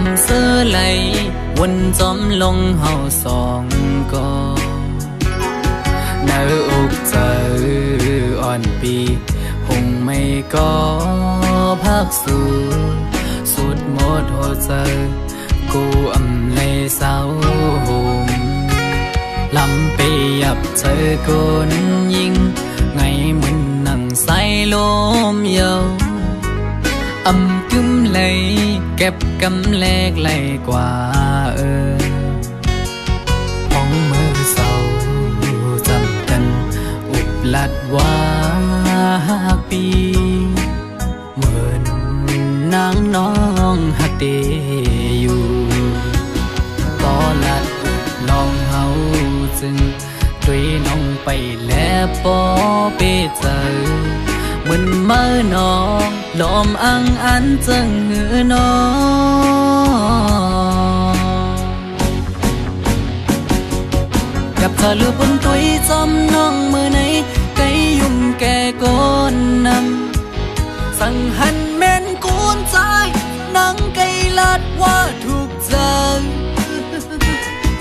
ำเสื้อไหลวนจอมลงเฮาสองก็เนื้ออกเจออ่อนปีหงไม่ก็พักสู่สุดหมดหัวใจกูอำเลยเศร้าหมลำไปยับเธอคนยิงไงมึนนั่งใส่ลมเยาอำกึมเลยเก็บกำแลกไหลกว่าห้องมือเศร้าจำกันอุบลัดว่าปีเหมือนนางน้องหักเดอยู่ก็ลัดอุบลองเฮาจึงด้วยน้องไปแล้วปอเปเจอเหมือนเมื่อน้องลมอังอันจึงหือน้องกับเธอลือบนตัวจอมน้องมือไหนไกยุ่มแก่ก้นนำสั่งหันแม่นกูนใจนังไกลัดว่าถูกใจ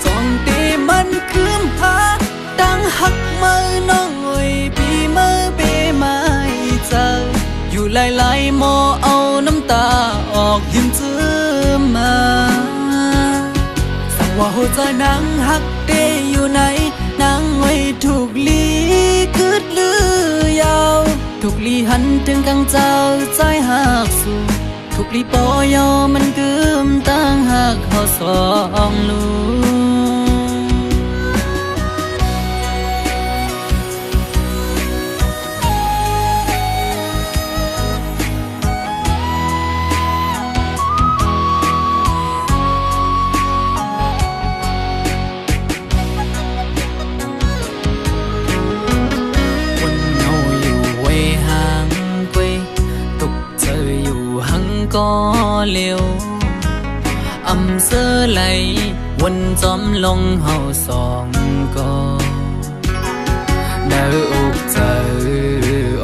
จองตีมันคืมหาดังหักมือน้องเอ้ยพี่มือเปไม่เจออยู่หลายๆโมเอาน้ำตาออกยิ้มเจือมาสั่งว่าหัวใจนางหักเดอยู่ไหนนางไว้ถูกลีคืดลือยาวถูกลีหันถึงกังเจ้าใจหักสู่ถูกลีปอยอมันกึมตั้งหักเขาสองลูก็เลี้ยวอำเสื้อไหลวนจอมลงเฮาสองก็เนื้ออกเจอ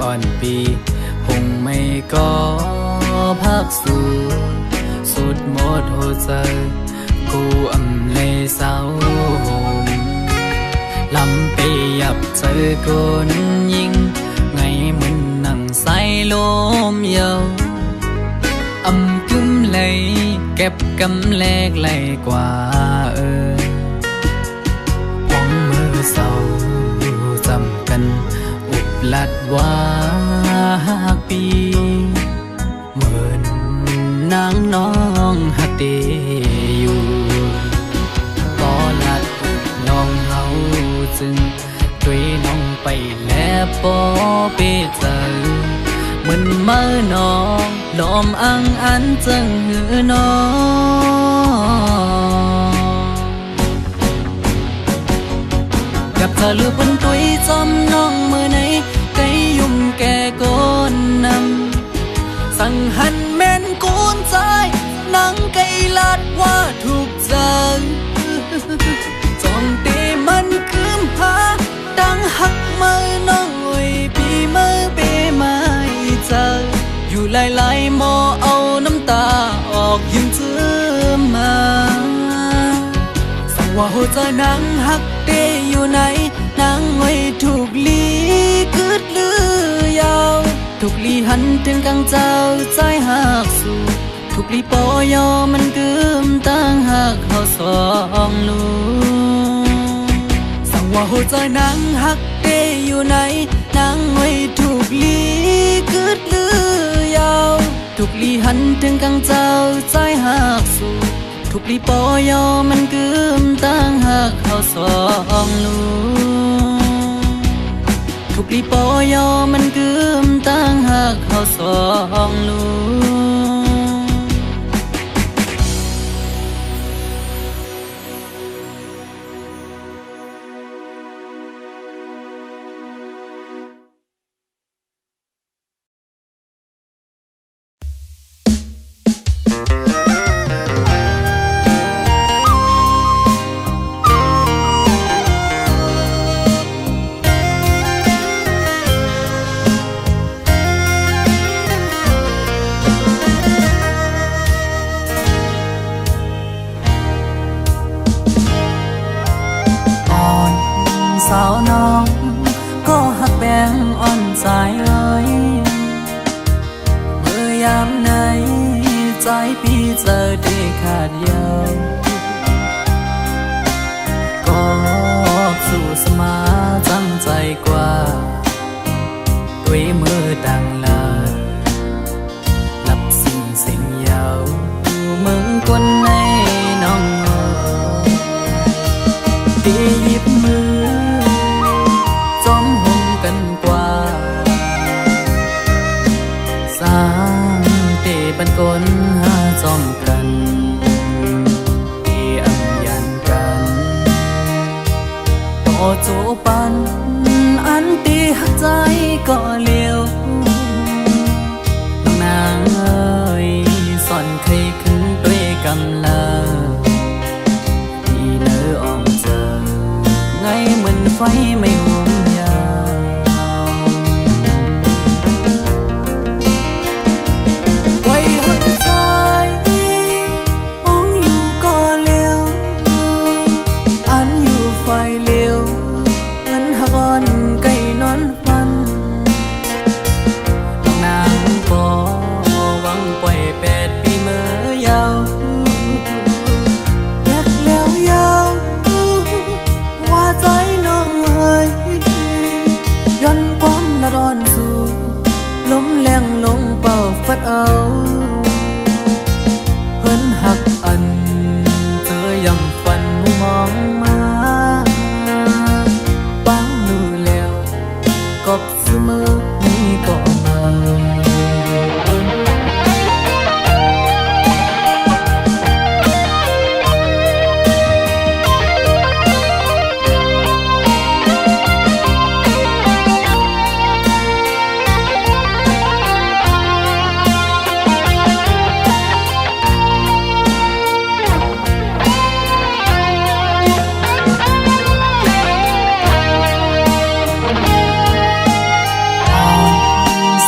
อ่อนปีหงไม่ก็พักสู่สุดหมดหัวใจกูอำเลยเศร้าหมลำไปยับเจอคนยิงไงมึนนั่งใส่ลมเยาอำกึมเลยเก็บกำแลกไหลกว่าห้องมือเศร้าจำกันอุบลัดว่าปีเหมือนนางน้องหักเดอยู่ก็ลัดอุบลองเฮาจึงด้วยน้องไปแล้วปอเปเจอเหมือนเมื่อน้องลมอังอันจึงหือน้องกับเธอลือบนตัวจอมน้องมือไหนไกยุ่มแก่ก้นนำสั่งหันแม่นกูนใจนังไกลัดว่าถูกใจจองตีมันคืมหาดังหักมือน้องเอ้ยพี่มือเปไม่เจออยู่หลายๆโมเอาน้ำตาออกยิ้มเจือมาสั่งว่าหัวใจนางหักเดอยู่ไหนนางไว้ถูกลีคืดลือยาวถูกลีหันถึงกังเจ้าใจหักสู่ถูกลีปอยอมันกึมตั้งหักเขาสองลูสั่งว่าหัวใจนางหักเดอยู่ไหนนางไว้ถูกลีคืดลือยาวถูกลีหันถึงกังเจ้าใจหักสู่ถูกลีปอยอมันกึมตั้งหักเขาสองลูถูกลีปอยอมันกึมตั้งหักเขาสองลู อได้ขาดยาวก็สู้สมาจำใจกว่าด้วยมือดังลาลับสิ่งยาวมึงคนในน้องตีหยิบมือจอมห่มกันกว่าสร้างเตบันกลหาจอมกันที่อังยันกันต่อโจปันอันตีหักใจก็เลี้ยวน้องนางเอ้ยสอนเคยขึ้นด้วยกำลาที่เนื้ออ่อมเจอไงเหมือนไฟไม่ห่มยาวไว้หัวใจมองอยู่ก็เลี้ยวอันอยู่ไฟเลี้ยวเหมือนหักอ่อนไก่นอนฟันน้องนางก็หวังปล่อย8 ปีเมื่อยาวอยากแล้วยาวว่าใจน้องเอ้ยย้อนความละร้อนสู่ลมแรงลงเป่าฟัดเอาเพิ่นหักอันเธอยังฝันมุมองมาปังมือแล้วกบเสมอนี้ก็มา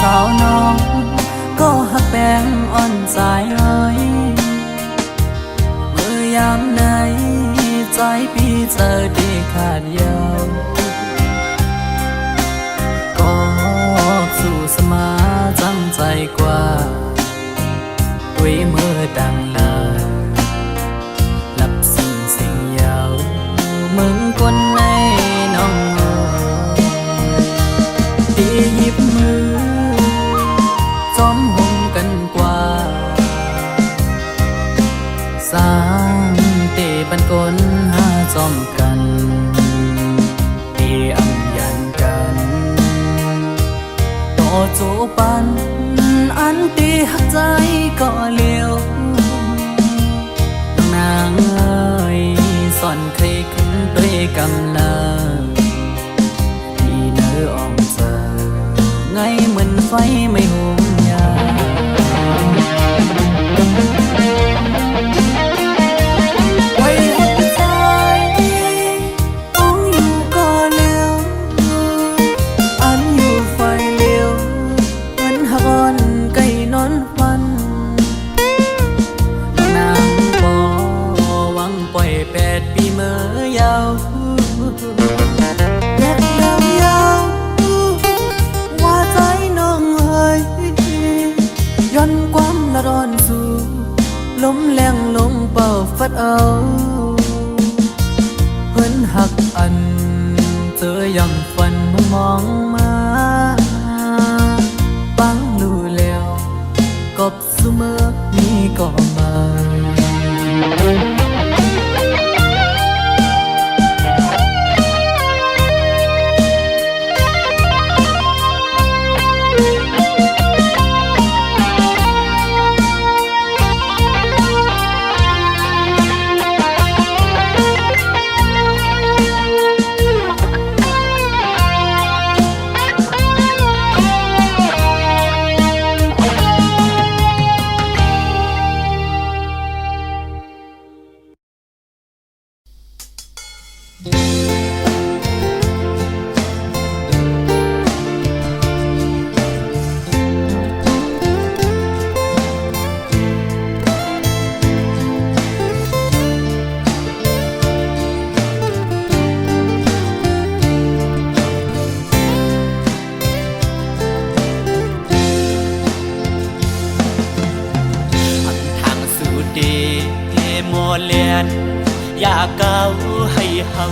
สาวน้องก็หักแป้งอ่อนสายเอ้ยเมื่อยามไหนใจพี่เจอได้ขาดยาวก็สู้สมาจำใจกว่าด้วยมือดังลาลับสิ่งยาวมึงคนในน้องตีหยิบมือจอมห่มกันกว่าสร้างเตบันกลหาจอมกันที่อังยันกันต่อโจปันอันตีหักใจก็เลี้ยวน้องนางเอ้ยสอนเคยขึ้นด้วยกำลาที่เนื้ออ่อมเจอไงเหมือนไฟไม่ห่มยาวไว้หัวใจมองอยู่ก็เลี้ยวอันอยู่ไฟเลี้ยวเหมือนหักอ่อนไก่นอนฟันนางบ่หวังปล่อย8 ปีเมื่อยาวอยากแล้วยาวว่าใจน้องเอ้ยย้อนความละร้อนสู่ลมแรงลงเป่าฟัดเอาเพิ่นหักอันเธอยังฝันมุมมองมาปังรู้แล้วกบเสมอนี้ก็มา โมเลียนอยากเก้าให้เฮา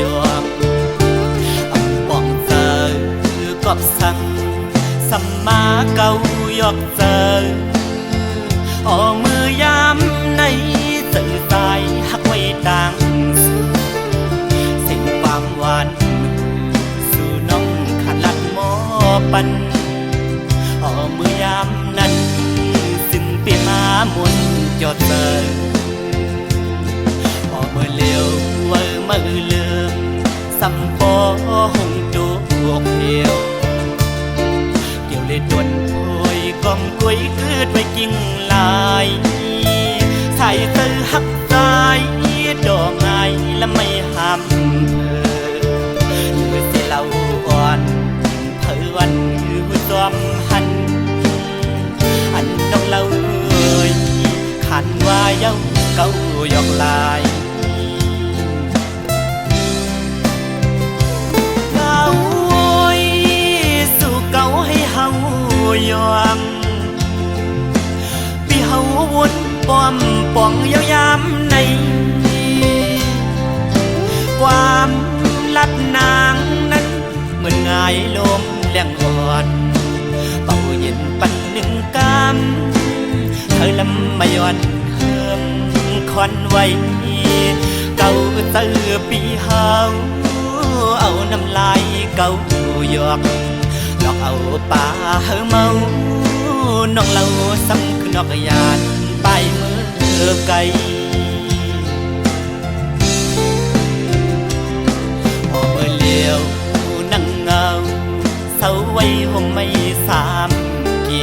ยอมอำปองเจอกอบสั่งสัมมาเก้ายอกเจอออมือยามในสื่อสายหักไว้ต่างสิ่งความหวานสู่น้องขันลัดหมอปันออมือยามนั้นซึ่งเปียมามุนจอดเจอออมือเลี้ยวเวอมือเลื่อมสัมปอหงดูอกเหี่ยวเกี่ยวเลยดวนโอยกอมกล้วยคืดไว้กิ่งลายใส่เธอหักสายดอกไงและไม่ห้ามเธอเหลือเสียเหล่าอ่อนเธอวันคือซ้อมหันอันน้องเล่าเอ่ยขันว่าเย้าเก้าหยอกลายเก้าโอยสู่เก้าให้เฮายอมพี่เฮาวนป้อมป่องยาวยามในความลัดนางนั้นเหมือนง่ายลมแรงอ่อนเป่าเย็นปันหนึ่งกำเธอลำมาย้อนเฮิมควันไว้เก่าเตือปีเฮาเอาน้ำลายเก่าหยอกหลอกเอาป่าเฮาเมาน้องเล่าซ้ำคือนอกยานไปมือไกลพอมือเลี้ยวนั่งเงาเศร้าไว้ห่มไม่สามกี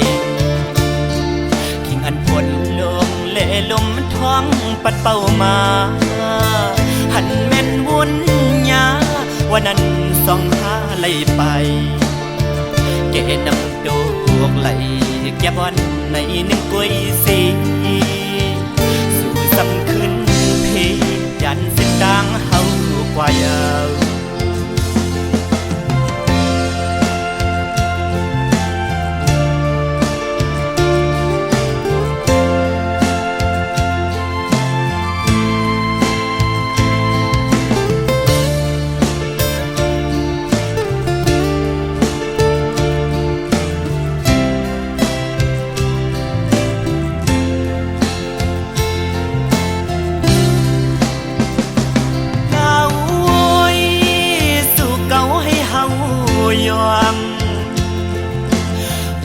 ขิงอันพลลงเล่ลมท้องปัดเป่ามาหันแม่นวุ่นยาวันนั้นส่องหาไหลไปเกนำโดกไหลแก้บอนในหนึ่งกล้วยสีสู่สำคืนเพยันเส้นทางเฮากว่ายาว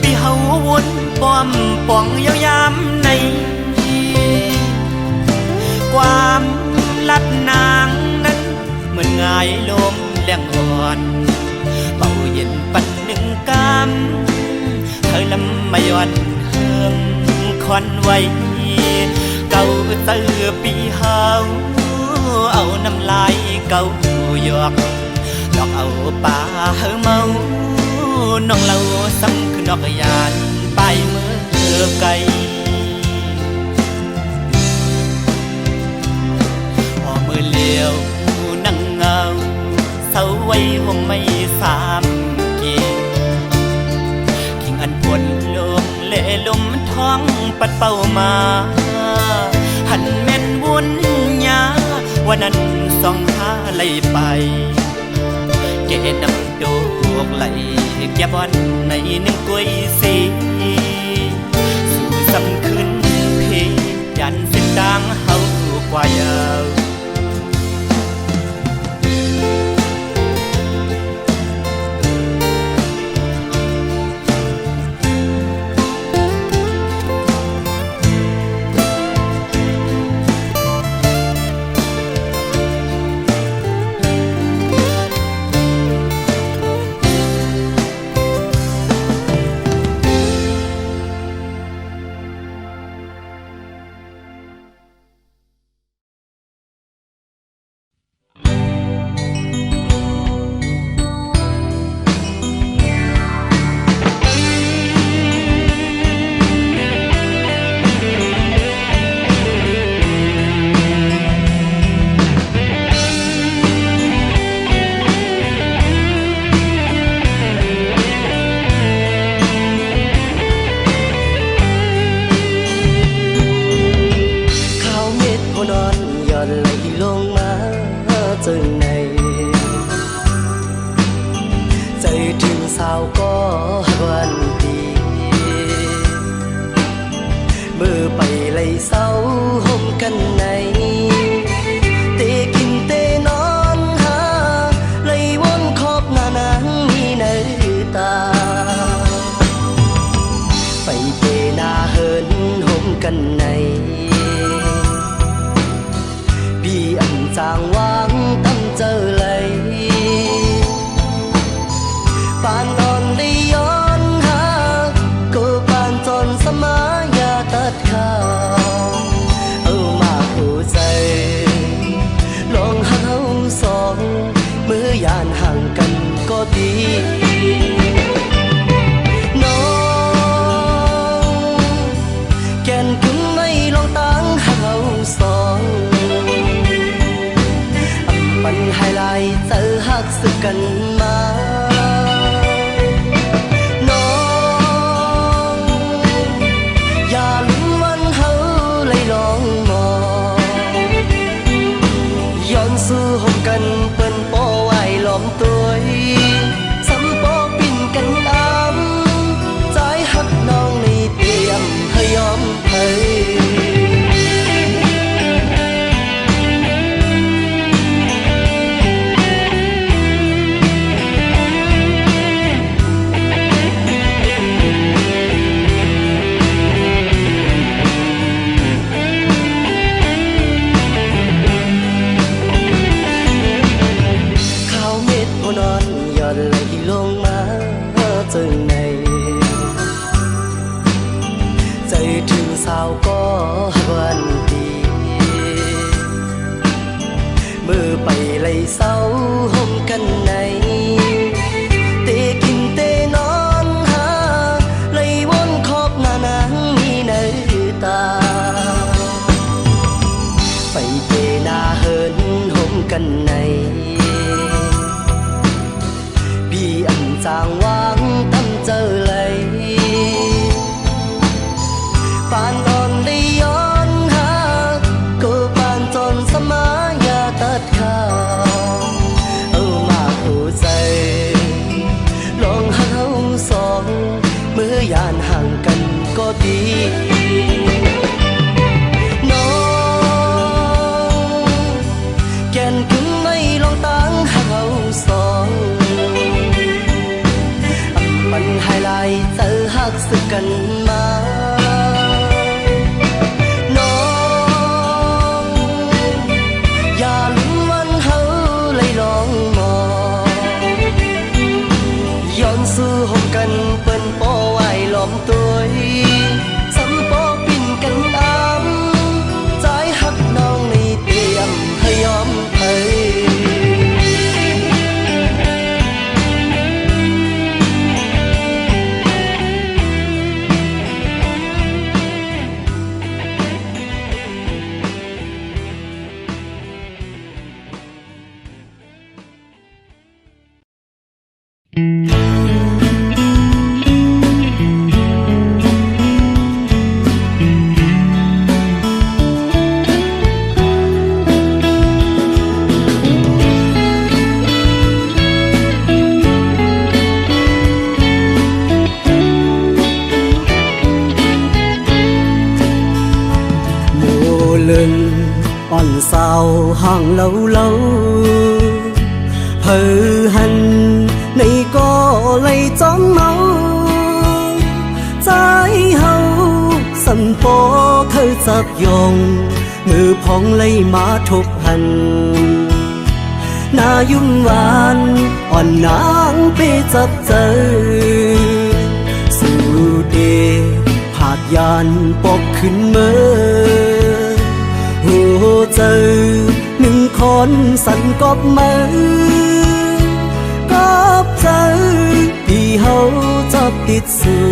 พี่เฮาวนป้อมป่องยาวยามในความลัดนางนั้นเหมือนง่ายลมแรงอ่อนเป่าเย็นปันหนึ่งกำเธอลำมาย้อนเฮิมควันไว้เก่าเตือปีเฮาเอาน้ำลายเก่าหยอกหลอกเอาป่าเฮาเมาน้องเล่าซ้ำคือนอกยานไปมือไกลพอมือเลี้ยวนั่งเงาเศร้าไว้ห่มไม่สามกีขิงอันพลลงเล่ลมท้องปัดเป่ามาหันแม่นวุ่นยาวันนั้นส่องหาไหลไปเกนำโดกไหลแก้บอนในหนึ่งกล้วยสีสู่สำคืนเพยันเส้นทางเฮากว่ายาว ยอดไหลลงมาจากไหนใจถึงสาวก็วันดีเมื่อไปไล่เศร้าห่มกันในเตะกินเตะนอนหาไล่วนขอบหน้านางมีในตาไปเตะหน้าเหินห่มกันในพี่อันจางวางตั้งเจอเลยปานตอนได้ย้อนหาก็ปานจนสมายาตัดขาเอามาหัวใจลองหาสองเมื่อยานห่างกันก็ดีน้องแก่นกึ่งไม่ลองตั้งหาสองปันไฮไลท์เจอหักสึกกันมาน้องอย่าลืมวันเฮาเลยลองมองย้อนสู่ห่มกันเปิ้นปอไว้ล้อมตัวซ้ำปอปิ่นกันอ้ำใจหักน้องในเตรียมให้ยอมให้นอนหย่อนไหลลงมาจากไหนใจถึงสาวก็วันดีเมื่อไปไล่เศร้าห่มกันในเตะกินเตะนอนหาไล่วนขอบหน้านางมีในตาไปเตะหน้าเหินห่มกันในอันจางวางตั้งเจอเลยปานตอนได้ย้อนหาก็ปานจนสมายาตัดขาเอามาหัวใจลองหาสองเมื่อยานห่างกันก็ดีน้องแก่นกึ่งไม่ลองตั้งหาสองปันไฮไลท์เจอหักสึกกันมาน้องอย่าลืมวันเฮาเลยลองมองย้อนสู่ห่มกันเปิ้นปอไว้ล้อมตัวซ้ำปอปิ่นกันอ้ำใจหักน้องในเตรียมให้ยอมให้อ่อนสาวห่างเlâu hờ hành này có lấy chóng máu trái hậu sân phố khơi sập dòng ngư phong lấy má thục hành na dung vanอ่อนนางไปจับเจอสู่เดผาดยานปกขึ้นเมื่อหัวเจอหนึ่งคนสั่นกอบมือกอบเจอที่เขาจับติดสู่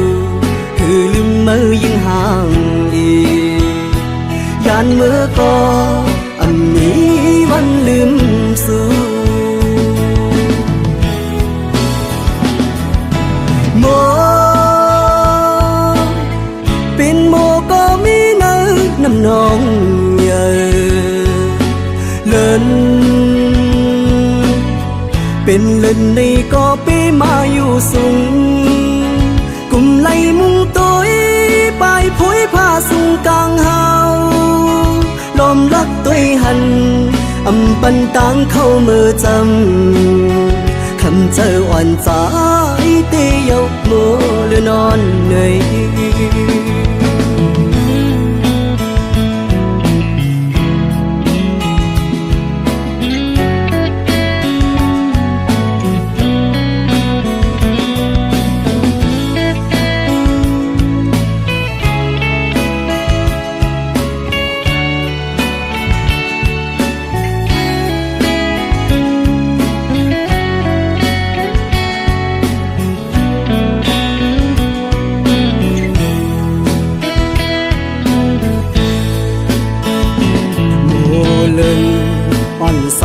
คือลืมมือยิ่งห่างอียานมือก็อันนี้วันลืมสู่โมเป็นโมก็มีเนื้อน้ำนองเยอ เป็นเล่นในก็เป้มาอยู่สูงกุมไลมุงตัวไปพุยผ้าสูงกลางเฮาลมรักตัวหันอำปันตังเข้ามือจำคำเจออ่อนใจเตยกมือหรือนอนเหนื่อย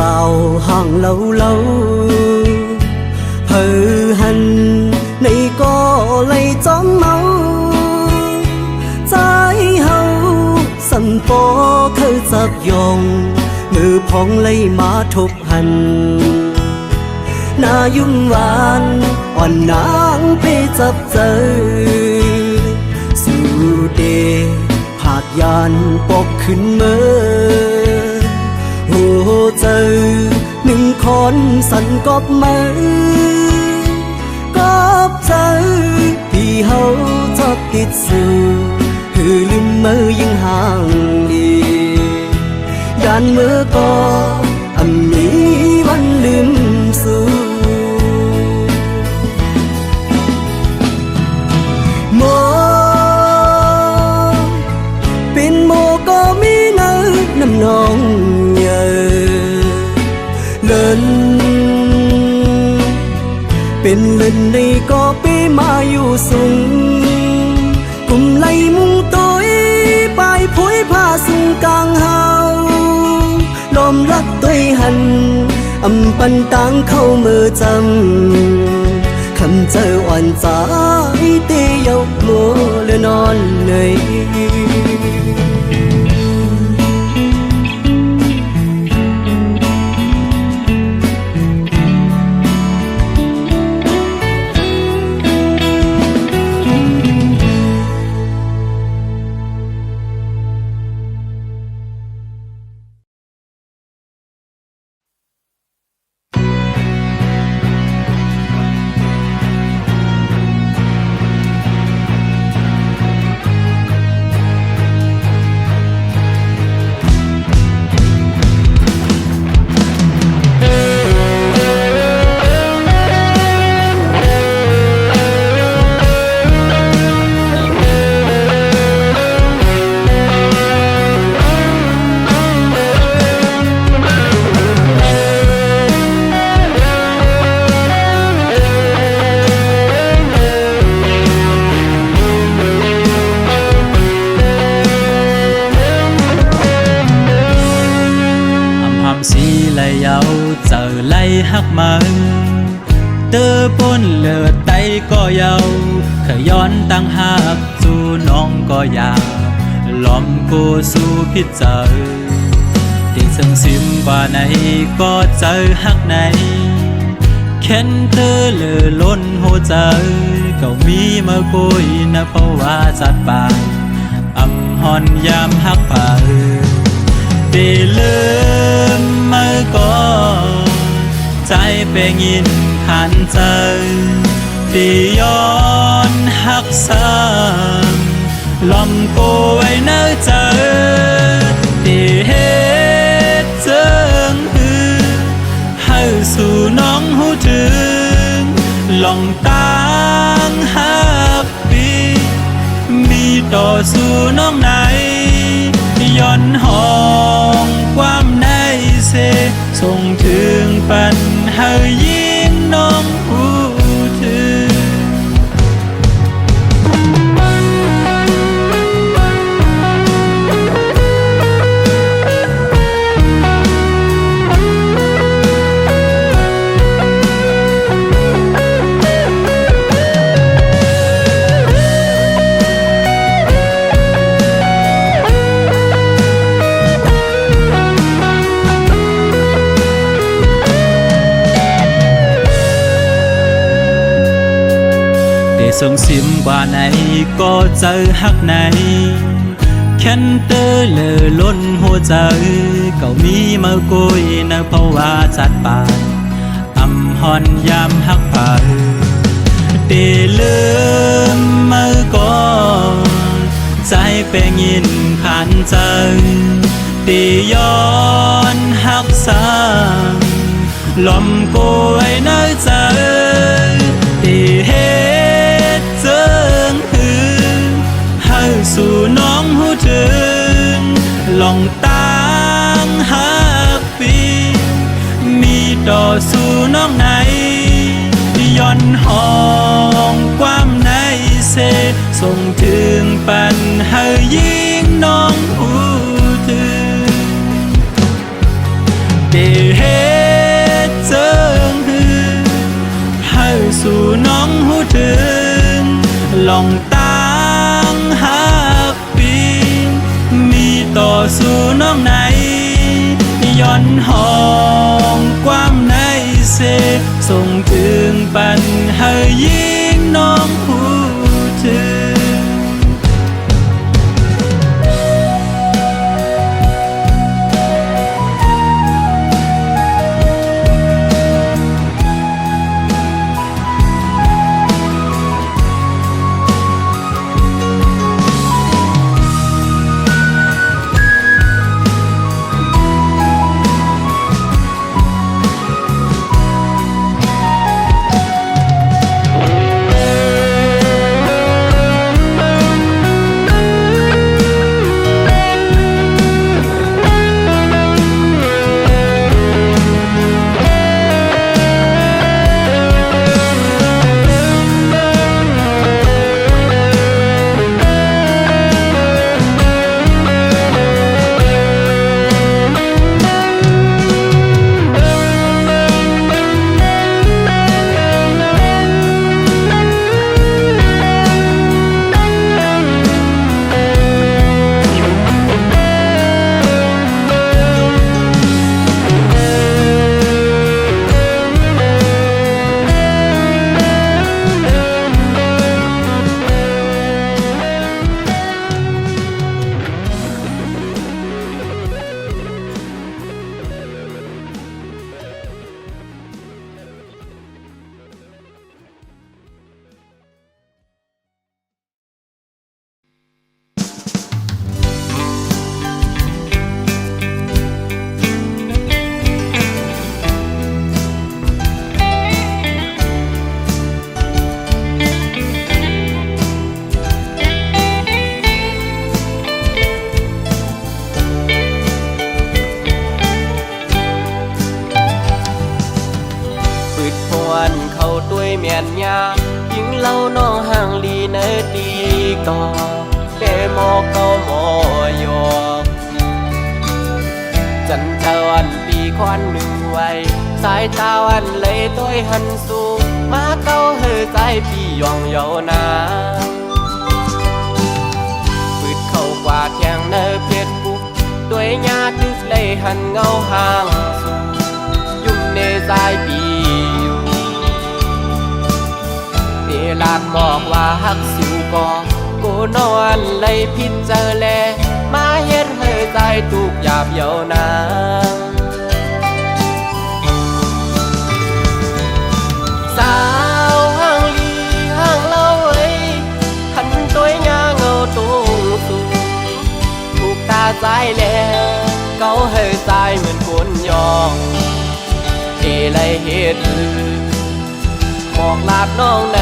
สาวห่างเล่าเล่าเพอหันในก็เลยจอมเมาใจเฮาสันปอเธอจับยองมือพองเลยมาทบหันหน้ายุ่งหวานอ่อนนางไปจับเจอสู่เดผาดยานปอกขึ้นเมื่อโอ้เจอหนึ่งคนสั่นกอบมือกอบเจอที่เฮาชอบติดสื่อคือลืมมือยังห่างดีด้านมือก็มีวันลืมสู่โมเป็นโมก็มีเนื้อน้ำนองเลินเป็นเล่นในก็เป้มาอยู่สูงกุมไลมุงตัวไปพุยผ้าสูงกลางเฮาลมรักตัวหันอำปันตังเข้ามือจำคำเจออ่อนใจเตยกมือหรือนอนเหนื่อยฮักมันเตอปนเลือดไตก็เยาขย้อนตั้งหักสู่น้องก็อยากล้อมกูสู่พิจารติดซึ่งซิมกว่าไหนก็เจอฮักไหนแค้นเธอเลือล้นหัวใจก็มีมาคุยนะเพราะว่าจัดปากอำหอนยามฮักป่าได้ลืมมาก่อนใจเป็นยินขันใจที่ย้อนหักซ้ำลอมกูไว้เนื้อเจอที่เหตุเจิงฮือให้สู่น้องหูถึงลองตั้งหักปีมีต่อสู่น้องไหนย้อนห้องความในเสส่งถึงปัญหายิ้มน้องผู้ถึง ส่งซิมกว่าไหนก็เจอฮักไหนแค่นเตอเลอล้นหัวใจเก่ามีมากุยนะเพราะว่าจัดปานอำหอนยามฮักผ่าเดลืมมาก่อนใจเป็นยินขันใจตีย้อนฮักสางลมกวยเนื้อใจตีเฮ็ดเจิงหือให้สู่น้องหูถึงลองตั้งฮักปีมีต่อสู่น้องไหนย้อนห้องความในเสส่งถึงปันให้ยิ่งน้องหูถึงได้เฮ็ดเจิงหือให้สู่น้องหูถึงลองตั้งฮักปีมีต่อสู่น้องไหนย้อนห้องความในเสส่งถึงปันให้ยิ่งน้องหูถึงเขาด้วยเมียนยายิงเล่าน้องห่างลีเนดีต่อเดโมเขาโมโยจันทวันปีควันหนึ่งไว้สายตาวันเลยต้อยหันสู่มาเก้าเฮอใจพี่ยองเยานาปืดเข้ากว่าเทียงเนอเพียดบุกด้วยยาตึกเลยหันเงาห่างสู่ยุ่งในใจพี่ลากบอกว่าฮักสิวก็กูนอนเลยพิจารแลมาเฮ็ดให้ใจทุกหยาบเยาวนางสาวห่างลีห่างเล่าเอ้ยหันตัวยาเงาตุงสูถูกตาใจแล้วเก้าให้ใจเหมือนคนยองเอเลยเฮ็ดบอกลาดน้องไหน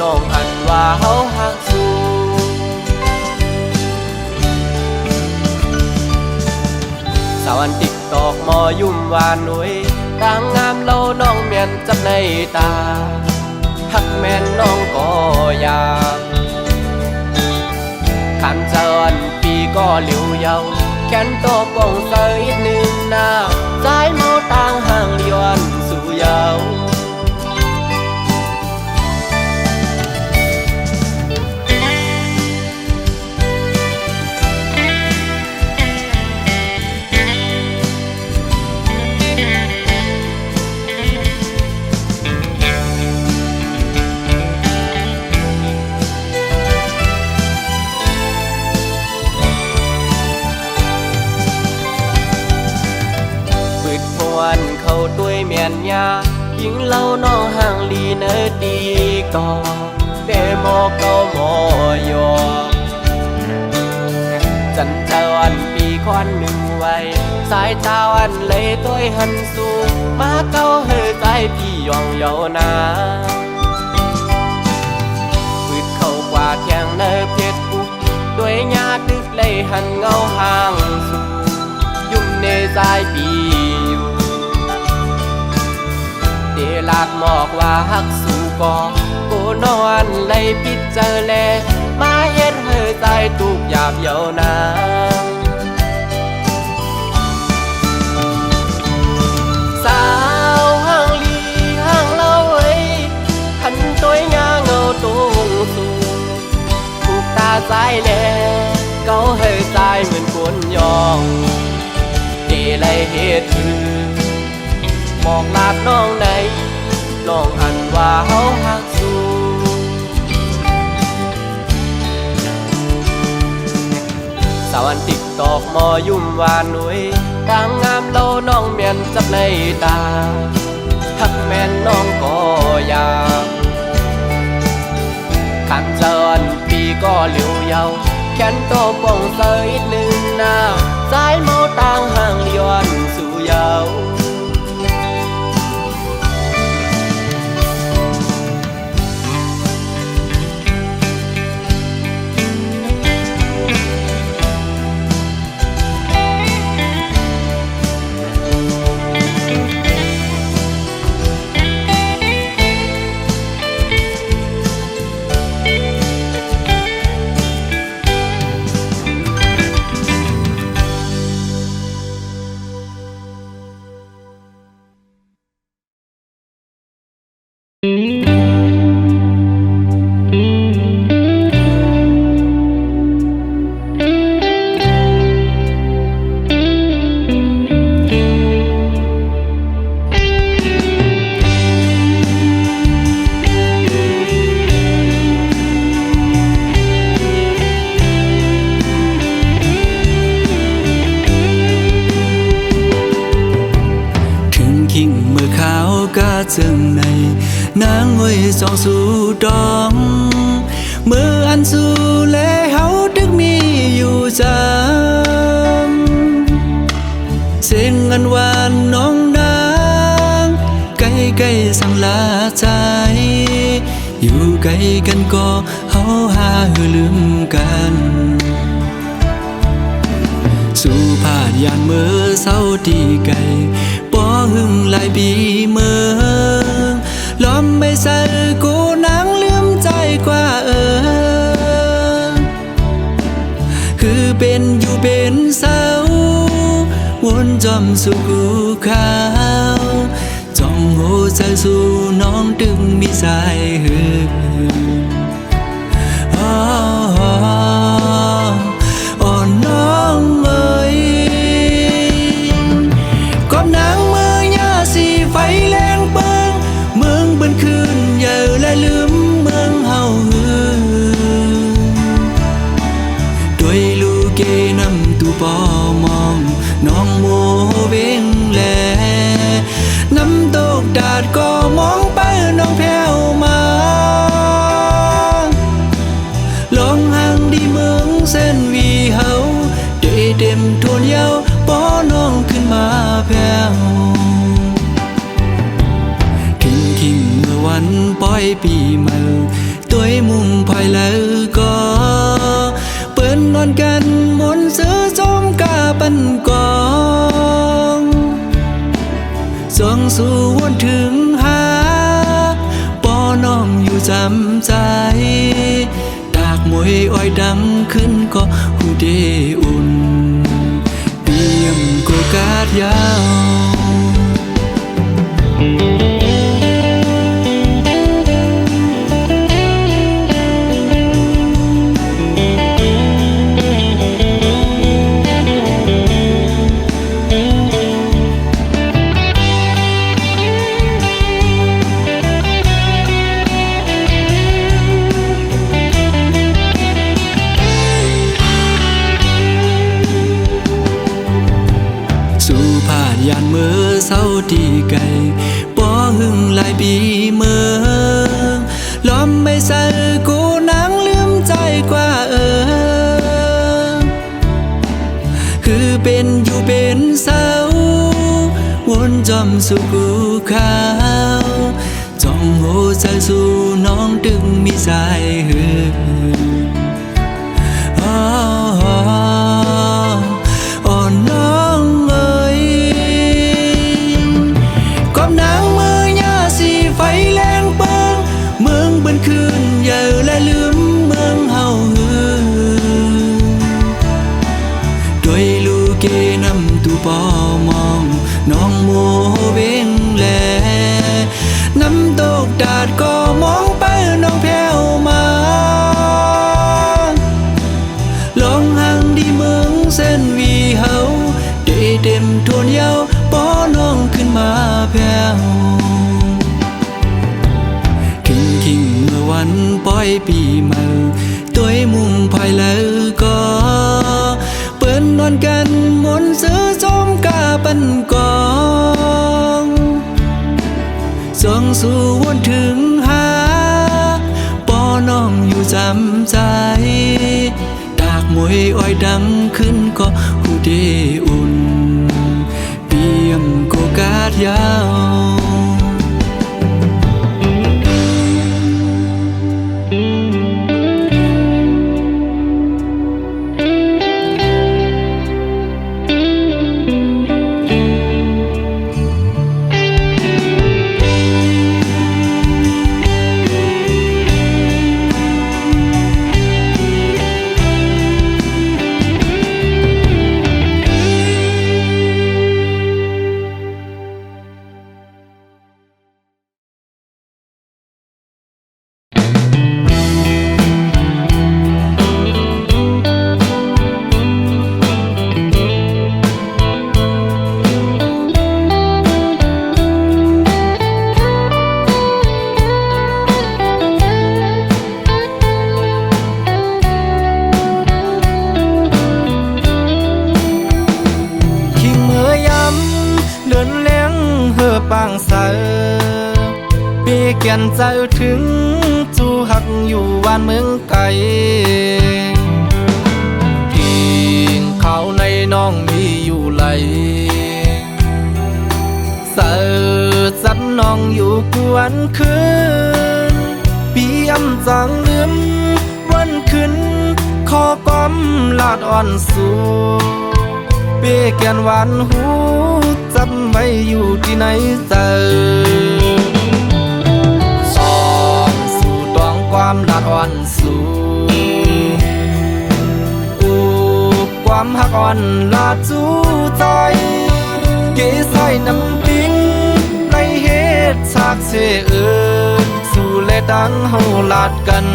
น้องหันว่าเฮาหักสู้สาวันติ๊กตอกมอยุ่มวานหนุ่ยต่างงามเล่าน้องเมียนจับในตาหักแม่นน้องก็อยากขันเจริญปีก็เหลียวเยาแขนโตป่องเสยหนึ่งหน้าใจเมาต่างห่างเลียนสู่เยา เขาด้วยเมียนยายิงเล่าน้องห่างลีเนอดีก่อเดโมเก้าหมอยอจันเจ้าอันปีควันหนึ่งไว้สายตาอันเลยตัวหันสูงมาเก้าเฮใจพี่ยองเยานาพืดเข้ากว่าเทียงเนอเพชรบุกด้วยยาดึกเลยหันเงาห่างสูงยุ่มเนสายปีอยู่เดลาดหมอกว่าหักสู่กองกูนอนเลยพิดเจอแลมาเย็นเฮอใจตุกหยาบเยานาสาวห่างลีห่างเล่าไว้หันตัวยาเงาตรงสูงถูกตาใจแลเก้าเฮอใจเหมือนคนยองเดเลยเหตุคือบอกลาดน้องในน้องอันว่าเฮาหักสู้สาวันติ๊กตอกมอยุ่มวานหนุ่ยต่างงามเล่าน้องเมียนจับในตาหักแม่นน้องก็อยากขันเจอนปีก็เหลียวเยาแขนโตป่องเสยหนึ่งหน้าสายเมาต่างห่างย้อนสู่เยาจึงในนางไว้สองสู่ดองเมื่ออันสู่และเฮาดึกมีอยู่จำเสียงอันหวานน้องนางใกล้ๆสั่งลาใจอยู่ใกล้กันก็เฮาหาลืมกันสู่ผาดยานเมื่อเศร้าที่ไกลป้อหึงหลายปีเมื่อล้อมไม่ใส่กูนางลืมใจกว่าคือเป็นอยู่เป็นเศร้าวนจอมสู่กูขาวจ้องหัวใจสู่น้องดึงมีสายหือ่อนน้องเอ้ยก็นางเมื่อยาสีไฟแรงเปิงเมืองบนคืนอย่าและลืมเมืองเฮาด้วยลูกเกนำตูปอมองน้องโมเวงแลน้ำตกดาดก็มองไปน้องแผ่วมาลองห่างดีเมืองเส้นวีเฮาได้เต็มทวนเยาป้อน้องขึ้นมาแผ่วคิงเมื่อวันปล่อยปีใหม่ตัวมุ่งภายแล้วก็เปิ้นนอนกันมนซื้อจมกาปันกองส่องสู่วนถึงหาป้อน้องอยู่จำใจตากมวยอ้อยดังขึ้นก็หูเดอุ่นเตรียมโกกาดยาวยานเมื่อเศร้า ดีไก่ป้อหึงหลายปีเมืองล้อมไม่ใส่กูนังลืมใจกว่าคือเป็นอยู่เป็นเสาวนจอมสู่กูขาวจ้องโหใจสู่น้องดึงมีสายหืออ่อนน้องเอ๋ยกอบนางมือยาสีไฟแรงเปิงเมืองบนคืนเยอะและลืมเมืองเฮาหือด้วยลูกเกนำตูปอมองน้องโมเบงแลน้ำตกดาดก็มองไปน้องแผ่วมาลองห่างดีเมืองเส้นวีเฮาได้เต็มทวนเยาป้อน้องขึ้นมาแผ่วคิงเมื่อวันปล่อยปีเมาตัวมุงภายแล้วก็เปิ้นนอนกันมนซื้อจมกาปันกองส่องสู่วนถึงหาป้อน้องอยู่จำใจดากมวยอ้อยดังขึ้นก็หูเดอุ่นเปียมโกกาดยาวปางเสาปีเกียนใจถึงจูหักอยู่บ้านเมืองไกลกินข้าวในน้องมีอยู่ไหลเสาจัดน้องอยู่กวนคืนปีอำจังลืมวันคืนขอก้อมลาดอ่อนสู่เปีเกียนหวานหูจำไว้อยู่ที่ไหนเจอสองสู่ตองความลาดอ่อนสู่ความหักอ่อนลาดจูใจเกยใส่น้ำปิ้งในเหตุฉากเสสู่เลดังเฮาลาดกัน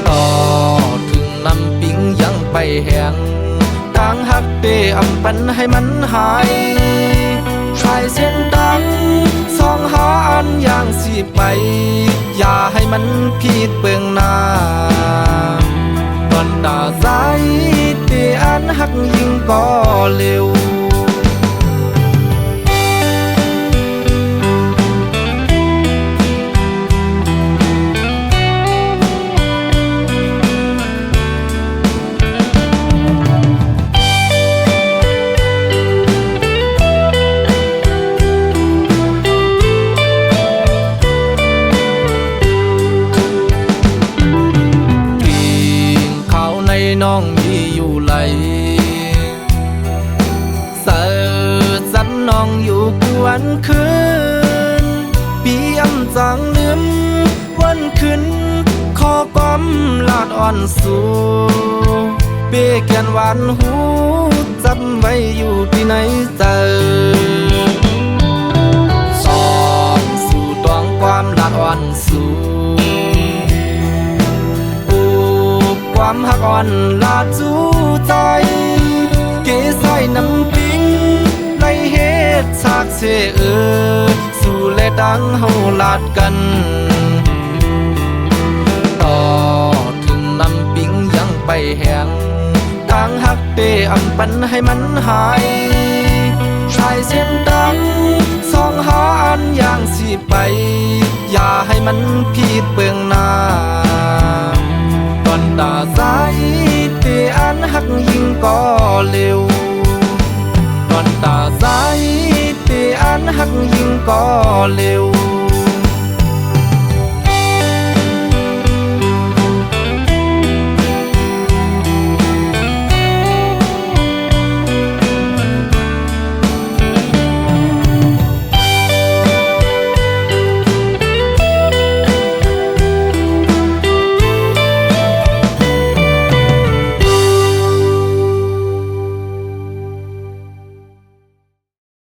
ต่อถึงน้ำปิ้งยังไปแห้งตั้งหักเตอำปันให้มันหายชายเส้นดังสองหาอันอย่างสิไปอย่าให้มันผิดเปลืองหน้าตอนตาใจเตอันหักยิ่งก็เร็วน้องมีอยู่ไหลเสิร์จันน้องอยู่กวนคืนปีอำจังลืมวันคืนขอก้อมลาดอ่อนสู่เปียเกียนหวานหูจำไว้อยู่ที่ไหนเจอสองสู่ตองความลาดอ่อนสู่ความหักอ่อนลาดจูใจเกยใส่น้ำปิ้งในเหตุฉากเสสู่เลดังเฮาลาดกันต่อถึงน้ำปิ้งยังไปแห้งตั้งหักเตอำปันให้มันหายช ายเส้นดำสองหาอันอย่างสิไปอย่าให้มันผิดเปลืองหน้าก่อนตาสายเตอันหักยิ่งก็เร็วก่อนตาสายเตอันหักยิ่งก็เร็ว